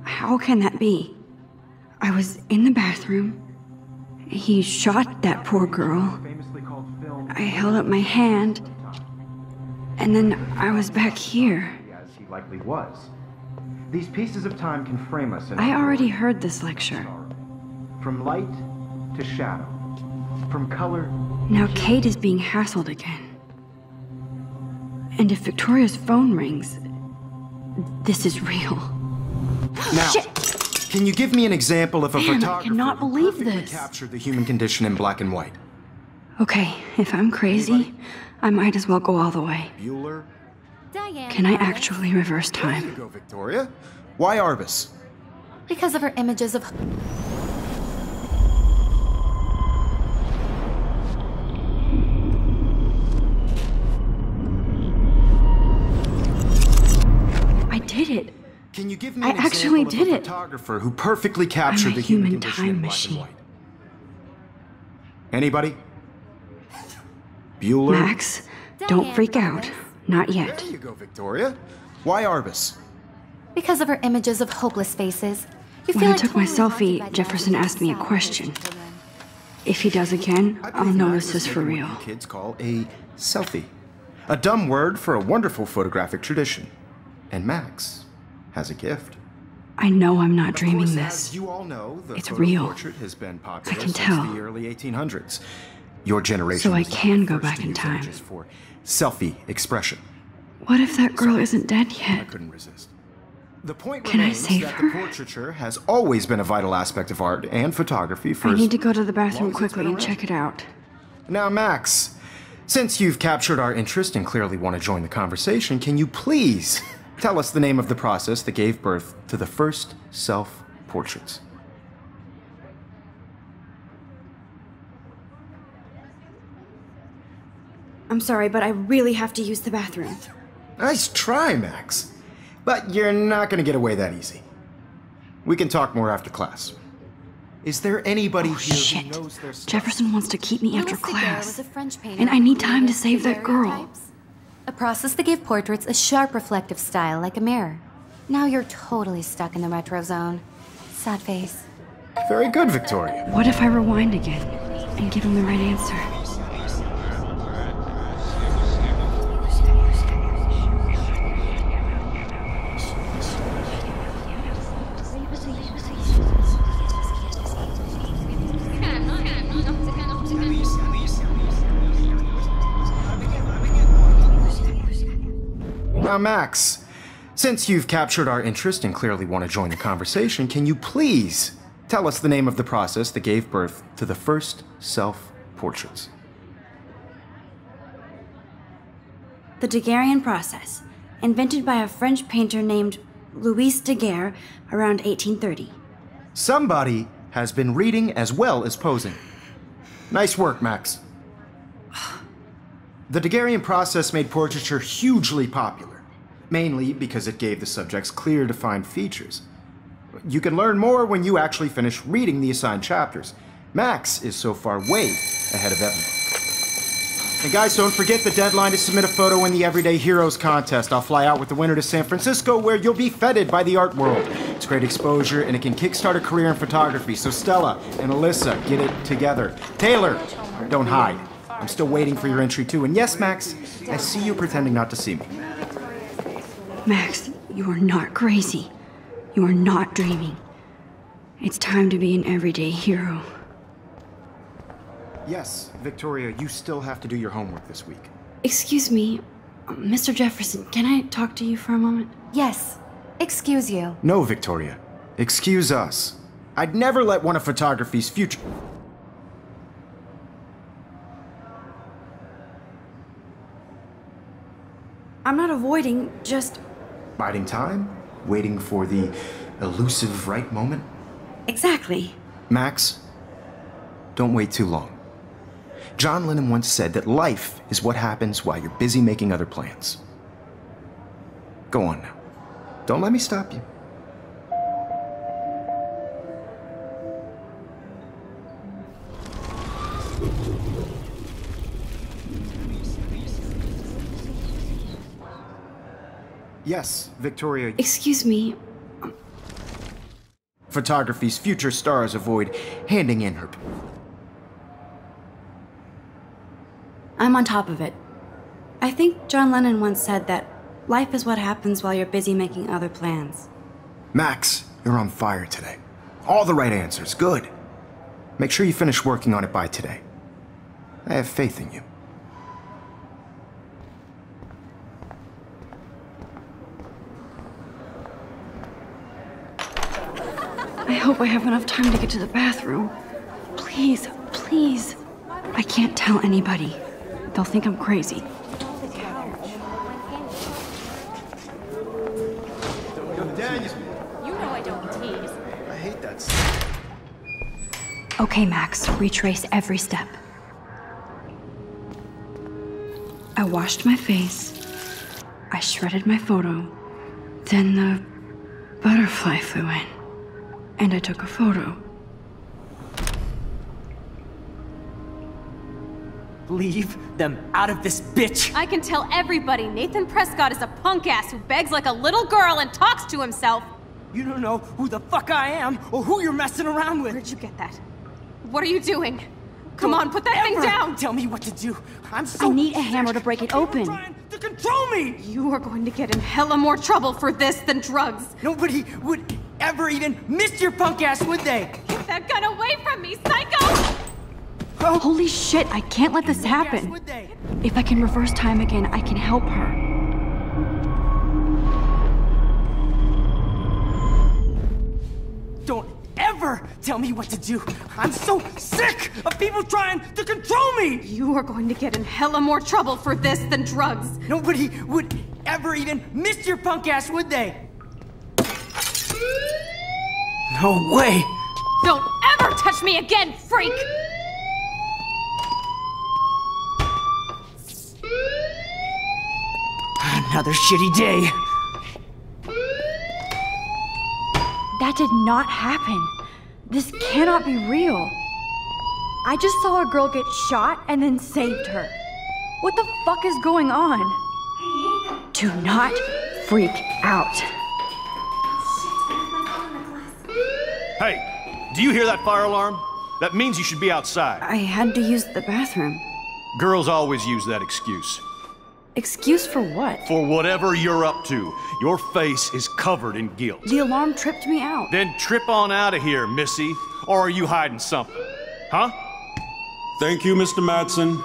how can that be? I was in the bathroom. He shot that poor girl. I held up my hand, and then I was back here. As he likely was. These pieces of time can frame us in I already heard this lecture. From light to shadow. From color. Now Kate is being hassled again. And if Victoria's phone rings, this is real. Now, Shit! Can you give me an example of a Man, I photographer cannot who believe perfectly this. captured the human condition in black and white? Okay, if I'm crazy, I might as well go all the way. Bueller? Can I actually reverse There you time? go, Victoria. Why Arbus? Because of her images of... I did it. Can you give me I an actually example did of a it. photographer who perfectly captured I'm a the human human condition in time black machine. and white? Anybody? Bueller? Max, don't freak out. Not yet. There you go, Victoria. Why Arbus? Because of her images of hopeless faces. You When feel I like took my totally haunted selfie, by the Jefferson images asked me a of sad question. children. If he does again, I I'll believe know Max this is is for making real. what you kids call a selfie. A dumb word for a wonderful photographic tradition. And Max has a gift. I know I'm not Of dreaming course, this. as you all know, the It's photo real. portrait has been popular I can since tell. the early 1800s. Your generation So I was not can the go first back to in use time. images for selfie expression. What if that girl isn't dead I yet? couldn't resist. The point Can I remains save that her? the portraiture has always been a vital aspect of art and photography for I as need to go to the long bathroom as it's quickly been and around. check it out. Now, Max, since you've captured our interest and clearly want to join the conversation, can you please tell us the name of the process that gave birth to the first self-portraits? I'm sorry, but I really have to use the bathroom. Nice try, Max. But you're not going to get away that easy. We can talk more after class. Is there anybody Oh, here shit. who knows their stuff? Jefferson wants to keep me after Louis Daguerre class. was a French painter And I need who time to used save that girl. daguerreotypes, a process that gave portraits a sharp reflective style like a mirror. Now you're totally stuck in the retro zone. Sad face. Very good, Victoria. What if I rewind again and give him the right answer? Now, Max, since you've captured our interest and clearly want to join the conversation, can you please tell us the name of the process that gave birth to the first self-portraits? The Daguerrean process, invented by a French painter named Louis Daguerre around 1830. Somebody has been reading as well as posing. Nice work, Max. The Daguerrean process made portraiture hugely popular, mainly because it gave the subjects clear, defined features. You can learn more when you actually finish reading the assigned chapters. Max is so far way ahead of everyone. And guys, don't forget the deadline to submit a photo in the Everyday Heroes contest. I'll fly out with the winner to San Francisco, where you'll be feted by the art world. It's great exposure, and it can kickstart a career in photography. So Stella and Alyssa, get it together. Taylor, don't hide. I'm still waiting for your entry too. And yes, Max, I see you pretending not to see me. Max, you are not crazy. You are not dreaming. It's time to be an everyday hero. Yes, Victoria, you still have to do your homework this week. Excuse me, Mr. Jefferson, can I talk to you for a moment? Yes. Excuse you. No, Victoria. Excuse us. I'd never let one of photography's future... I'm not avoiding, just... Biding time? Waiting for the elusive right moment? Exactly. Max, don't wait too long. John Lennon once said that life is what happens while you're busy making other plans. Go on now. Don't let me stop you. Yes, Victoria. Excuse me, photography's future stars avoid handing in her... I'm on top of it. I think John Lennon once said that life is what happens while you're busy making other plans. Max, you're on fire today. All the right answers, good. Make sure you finish working on it by today. I have faith in you. I hope I have enough time to get to the bathroom. Please, please. I can't tell anybody. They'll think I'm crazy. You know I don't tease. I hate that stuff. Okay, Max, retrace every step. I washed my face. I shredded my photo. Then the butterfly flew in. And I took a photo. Leave them out of this bitch! I can tell everybody Nathan Prescott is a punk ass who begs like a little girl and talks to himself. You don't know who the fuck I am or who you're messing around with. Where'd you get that? What are you doing? Come on, put that thing down! Tell me what to do. I'm so I need a hammer to break it open. trying to control me! You are going to get in hella more trouble for this than drugs. Nobody would ever even miss your punk ass, would they? Get that gun away from me, psycho! Oh, Holy shit, I can't let this yes, happen. would they? If I can reverse time again, I can help her. Don't ever tell me what to do. I'm so sick of people trying to control me! You are going to get in hella more trouble for this than drugs. Nobody would ever even miss your punk ass, would they? No way! Don't ever touch me again, freak! Another shitty day. That did not happen. This cannot be real. I just saw a girl get shot and then saved her. What the fuck is going on? Do not freak out. Hey, do you hear that fire alarm? That means you should be outside. I had to use the bathroom. Girls always use that excuse. Excuse for what? For whatever you're up to, your face is covered in guilt. The alarm tripped me out. Then trip on out of here, Missy. Or are you hiding something? Huh? Thank you, Mr. Madsen.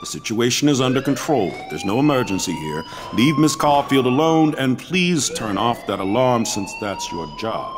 The situation is under control. There's no emergency here. Leave Miss Caulfield alone, and please turn off that alarm since that's your job.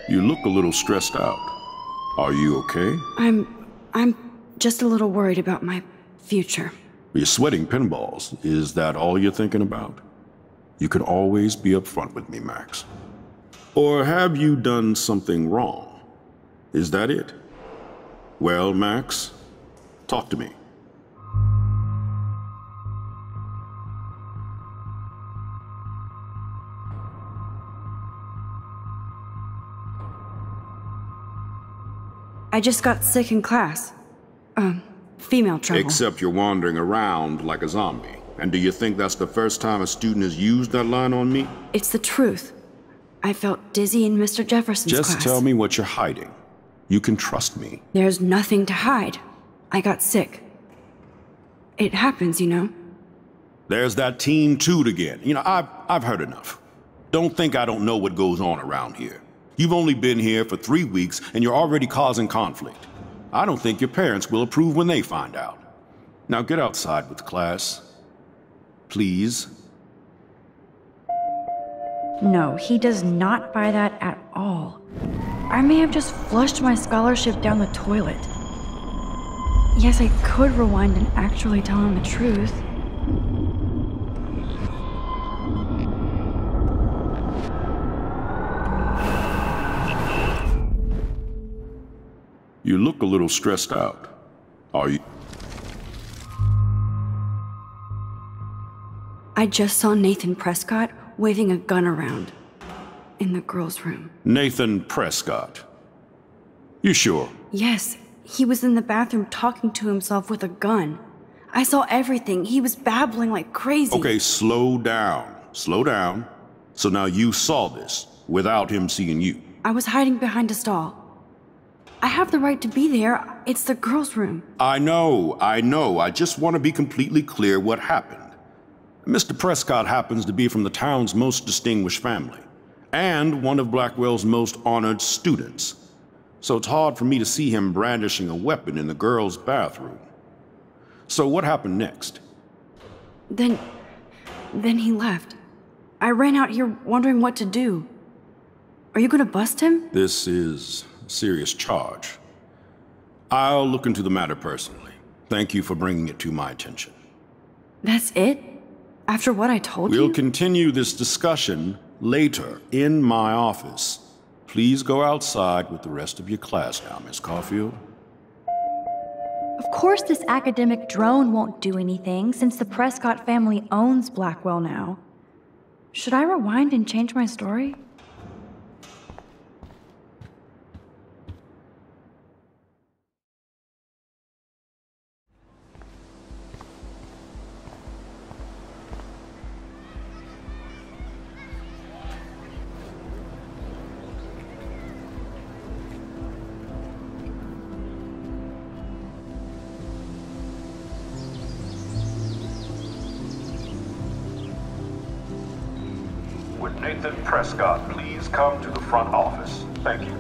You look a little stressed out. Are you okay? I'm just a little worried about my future. You're sweating pinballs. Is that all you're thinking about? You can always be upfront with me, Max. Or have you done something wrong? Is that it? Well, Max, talk to me. I just got sick in class. Female trouble. Except you're wandering around like a zombie. And do you think that's the first time a student has used that line on me? It's the truth. I felt dizzy in Mr. Jefferson's class. Just tell me what you're hiding. You can trust me. There's nothing to hide. I got sick. It happens, you know. There's that teen toot again. You know, I've heard enough. Don't think I don't know what goes on around here. You've only been here for 3 weeks and you're already causing conflict. I don't think your parents will approve when they find out. Now get outside with class. Please. No, he does not buy that at all. I may have just flushed my scholarship down the toilet. Yes, I could rewind and actually tell him the truth. You look a little stressed out. Are you? I just saw Nathan Prescott waving a gun around. in the girls' room. Nathan Prescott. You sure? Yes, he was in the bathroom talking to himself with a gun. I saw everything. He was babbling like crazy. Okay, slow down. Slow down. So now you saw this without him seeing you. I was hiding behind a stall. I have the right to be there. It's the girls' room. I know. I just want to be completely clear what happened. Mr. Prescott happens to be from the town's most distinguished family, and one of Blackwell's most honored students. So it's hard for me to see him brandishing a weapon in the girls' bathroom. So what happened next? Then he left. I ran out here wondering what to do. Are you gonna bust him? This is a serious charge. I'll look into the matter personally. Thank you for bringing it to my attention. That's it? After what I told you? We'll continue this discussion later in my office. Please go outside with the rest of your class now, Miss Caulfield. Of course this academic drone won't do anything since the Prescott family owns Blackwell now. Should I rewind and change my story? Would Nathan Prescott please come to the front office? Thank you.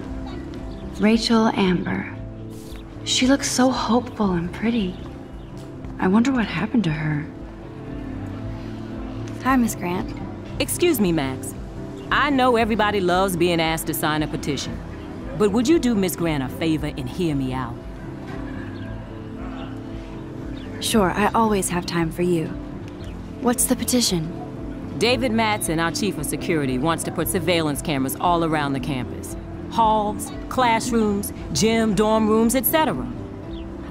Rachel Amber. She looks so hopeful and pretty. I wonder what happened to her. Hi, Miss Grant. Excuse me, Max. I know everybody loves being asked to sign a petition, but would you do Miss Grant a favor and hear me out? Sure, I always have time for you. What's the petition? David Madsen, our chief of security, wants to put surveillance cameras all around the campus. Halls, classrooms, gym, dorm rooms, etc.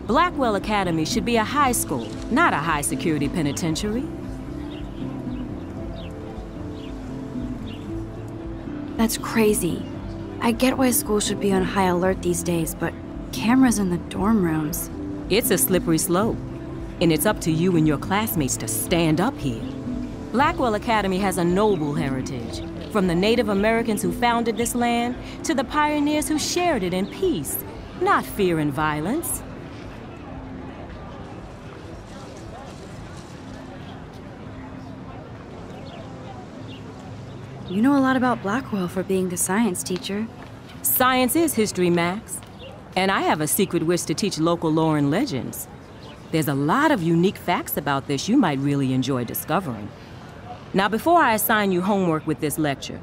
Blackwell Academy should be a high school, not a high-security penitentiary. That's crazy. I get why schools should be on high alert these days, but cameras in the dorm rooms... It's a slippery slope, and it's up to you and your classmates to stand up here. Blackwell Academy has a noble heritage, from the Native Americans who founded this land to the pioneers who shared it in peace, not fear and violence. You know a lot about Blackwell for being the science teacher. Science is history, Max. And I have a secret wish to teach local lore and legends. There's a lot of unique facts about this you might really enjoy discovering. Now, before I assign you homework with this lecture,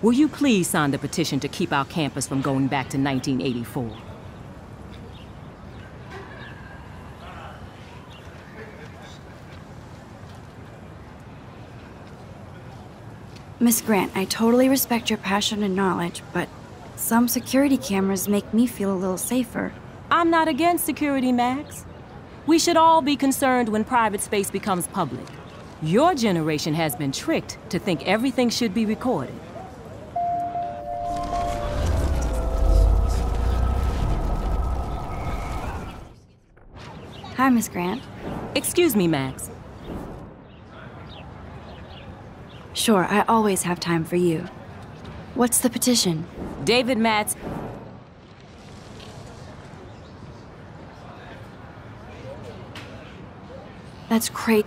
will you please sign the petition to keep our campus from going back to 1984? Miss Grant, I totally respect your passion and knowledge, but some security cameras make me feel a little safer. I'm not against security, Max. We should all be concerned when private space becomes public. Your generation has been tricked to think everything should be recorded. Hi, Miss Grant. Excuse me, Max. Sure, I always have time for you. What's the petition? David Madsen. That's crazy.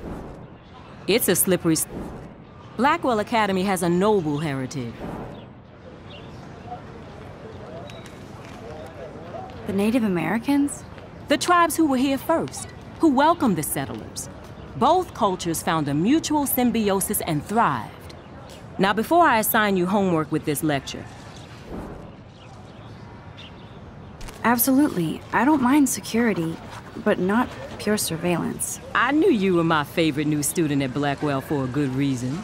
It's a slippery... Blackwell Academy has a noble heritage. The Native Americans? The tribes who were here first, who welcomed the settlers. Both cultures found a mutual symbiosis and thrived. Now, before I assign you homework with this lecture... Absolutely. I don't mind security, but not pure surveillance. I knew you were my favorite new student at Blackwell for a good reason.